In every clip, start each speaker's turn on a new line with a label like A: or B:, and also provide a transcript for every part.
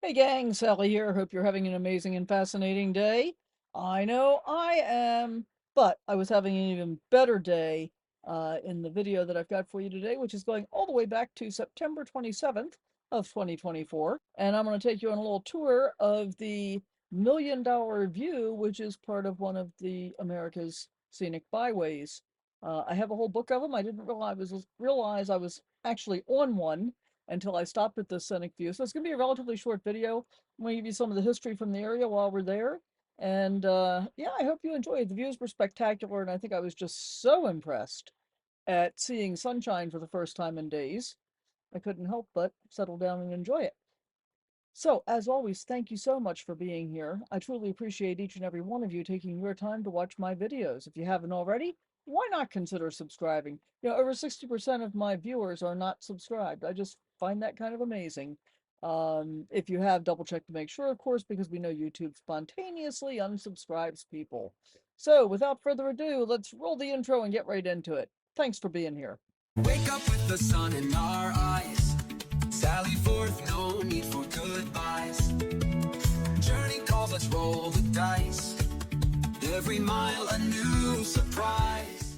A: Hey gang, Sally here. Hope you're having an amazing and fascinating day. I know I am, but I was having an even better day in the video that I've got for you today, which is going all the way back to September 27th of 2024. And I'm going to take you on a little tour of the $1,000,000 View, which is part of one of the America's Scenic Byways. I have a whole book of them. I didn't realize I was actually on one until I stopped at the Scenic View. So it's going to be a relatively short video. I'm going to give you some of the history from the area while we're there. And yeah, I hope you enjoy it. The views were spectacular, and I think I was just so impressed at seeing sunshine for the first time in days. I couldn't help but settle down and enjoy it. So, as always, thank you so much for being here. I truly appreciate each and every one of you taking your time to watch my videos. If you haven't already, why not consider subscribing? Over 60% of my viewers are not subscribed. I just find that kind of amazing. If you have, double check to make sure, of course, because we know YouTube spontaneously unsubscribes people. So, without further ado, let's roll the intro and get right into it. Thanks for being here.
B: Wake up with the sun in our eyes. Sally forth, no need for goodbyes. Journey calls, let's roll the dice. Every mile a new surprise.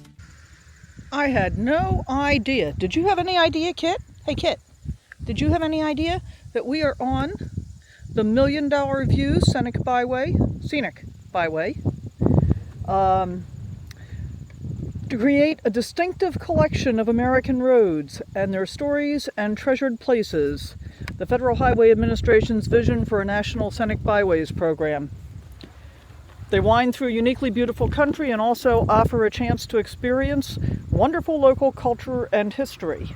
A: I had no idea. Did you have any idea, Kit? Hey, Kit, did you have any idea that we are on the $1,000,000 View Scenic Byway? To create a distinctive collection of American roads and their stories and treasured places, the Federal Highway Administration's vision for a National Scenic Byways program. They wind through uniquely beautiful country and also offer a chance to experience wonderful local culture and history.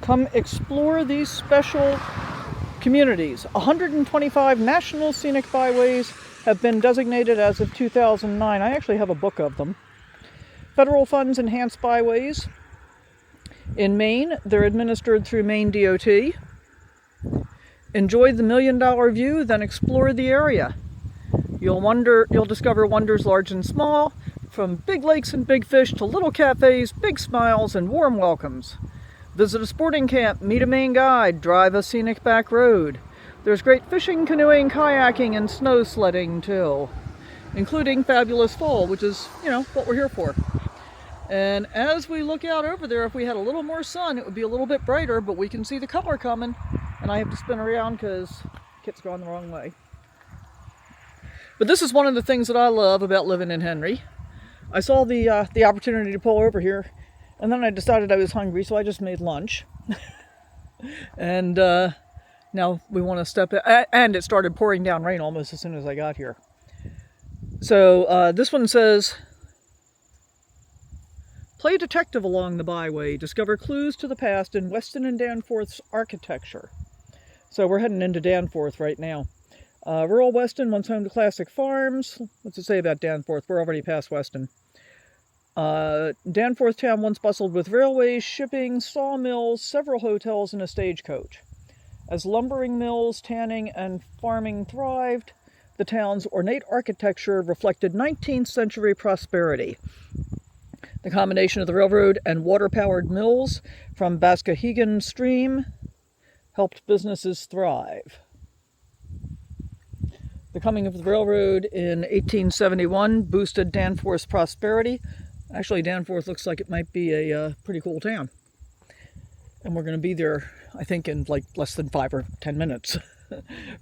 A: Come explore these special communities. 125 National Scenic Byways have been designated as of 2009. I actually have a book of them. Federal funds enhance byways. In Maine, they're administered through Maine DOT. Enjoy the $1,000,000 View, then explore the area. You'll discover wonders large and small, from big lakes and big fish to little cafes, big smiles, and warm welcomes. Visit a sporting camp, meet a Maine guide, drive a scenic back road. There's great fishing, canoeing, kayaking, and snow sledding too, including fabulous fall, which is, what we're here for. And as we look out over there, if we had a little more sun, it would be a little bit brighter, but we can see the color coming. And I have to spin around because Kit's gone the wrong way. But this is one of the things that I love about living in Henry. I saw the opportunity to pull over here, and then I decided I was hungry, so I just made lunch. And now we want to step in, and it started pouring down rain almost as soon as I got here. So this one says, play detective along the byway, discover clues to the past in Weston and Danforth's architecture. So we're heading into Danforth right now. Rural Weston, once home to classic farms. What's it say about Danforth? We're already past Weston. Danforth town once bustled with railways, shipping, sawmills, several hotels, and a stagecoach. As lumbering mills, tanning, and farming thrived, the town's ornate architecture reflected 19th century prosperity. The combination of the railroad and water-powered mills from Bascahegan Stream helped businesses thrive. The coming of the railroad in 1871 boosted Danforth's prosperity. Actually, Danforth looks like it might be a pretty cool town. And we're going to be there, I think, in like less than 5 or 10 minutes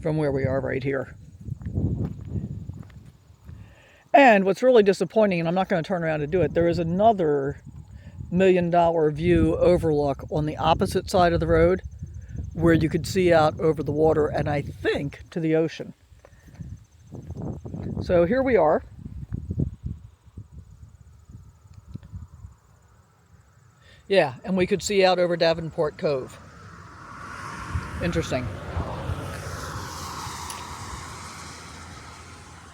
A: from where we are right here. And what's really disappointing, and I'm not going to turn around to do it, there is another $1,000,000 View overlook on the opposite side of the road where you could see out over the water and I think to the ocean. So here we are. Yeah, and we could see out over Davenport Cove. Interesting.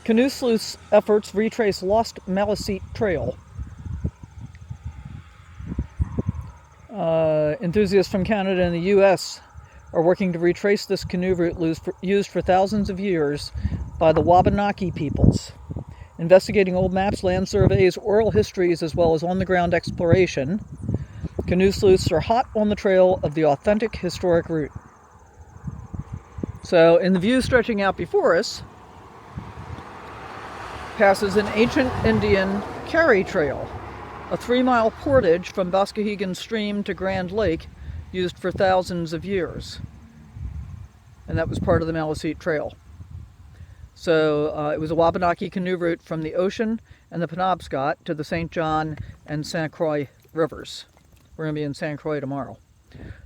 A: Canoe sleuths' efforts retrace lost Maliseet Trail. Enthusiasts from Canada and the U.S. are working to retrace this canoe route used for thousands of years by the Wabanaki peoples. Investigating old maps, land surveys, oral histories, as well as on-the-ground exploration, canoe sleuths are hot on the trail of the authentic historic route. So in the view stretching out before us passes an ancient Indian carry trail, a 3-mile portage from Boscahegan Stream to Grand Lake used for thousands of years. And that was part of the Maliseet Trail. So it was a Wabanaki canoe route from the ocean and the Penobscot to the St. John and St. Croix rivers. We're going to be in St. Croix tomorrow.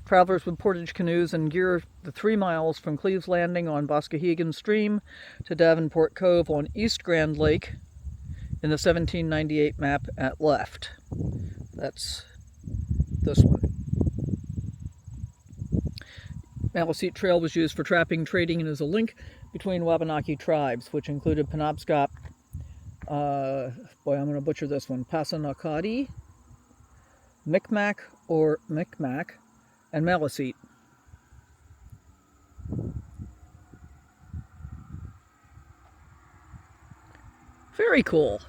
A: Travelers with portage canoes and gear the 3 miles from Cleves Landing on Boscahegan Stream to Davenport Cove on East Grand Lake in the 1798 map at left. That's this one. Maliseet Trail was used for trapping, trading, and as a link between Wabanaki tribes, which included Penobscot, boy, I'm going to butcher this one, Passamaquoddy, Micmac or Micmac, and Maliseet. Very cool.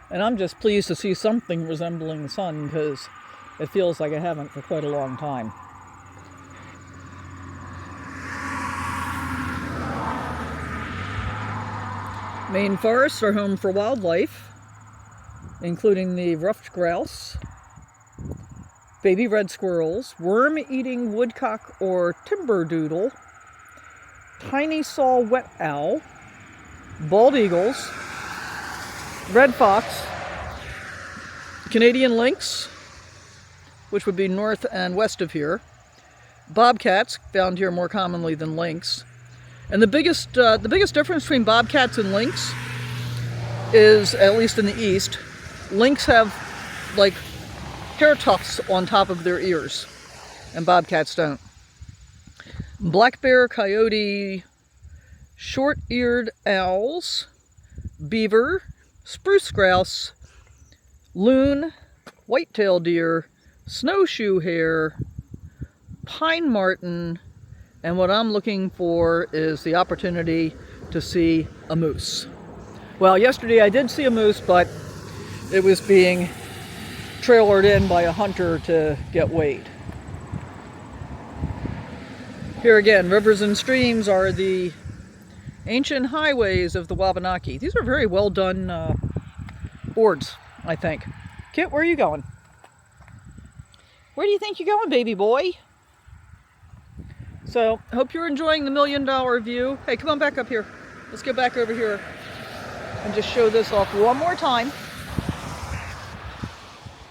A: And I'm just pleased to see something resembling the sun, because it feels like I haven't for quite a long time. Maine forests are home for wildlife, including the ruffed grouse, baby red squirrels, worm-eating woodcock or timberdoodle, tiny saw wet owl, bald eagles, red fox, Canadian lynx, which would be north and west of here, bobcats, found here more commonly than lynx. And the biggest difference between bobcats and lynx is, at least in the east, lynx have like hair tufts on top of their ears, and bobcats don't. Black bear, coyote, short-eared owls, beaver, spruce grouse, loon, white-tailed deer, snowshoe hare, pine marten, and what I'm looking for is the opportunity to see a moose. Well, yesterday I did see a moose, but it was being trailered in by a hunter to get weighed. Here again, rivers and streams are the ancient highways of the Wabanaki. These are very well done boards, I think. Kit, where are you going? Where do you think you're going, baby boy? So, hope you're enjoying the $1 million view. Hey, come on back up here. Let's get back over here and just show this off one more time.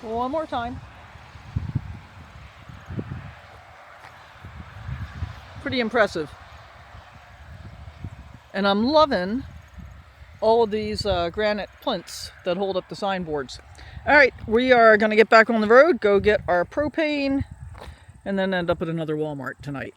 A: One more time. Pretty impressive. And I'm loving all of these granite plinths that hold up the signboards. All right, we are going to get back on the road, go get our propane, and then end up at another Walmart tonight.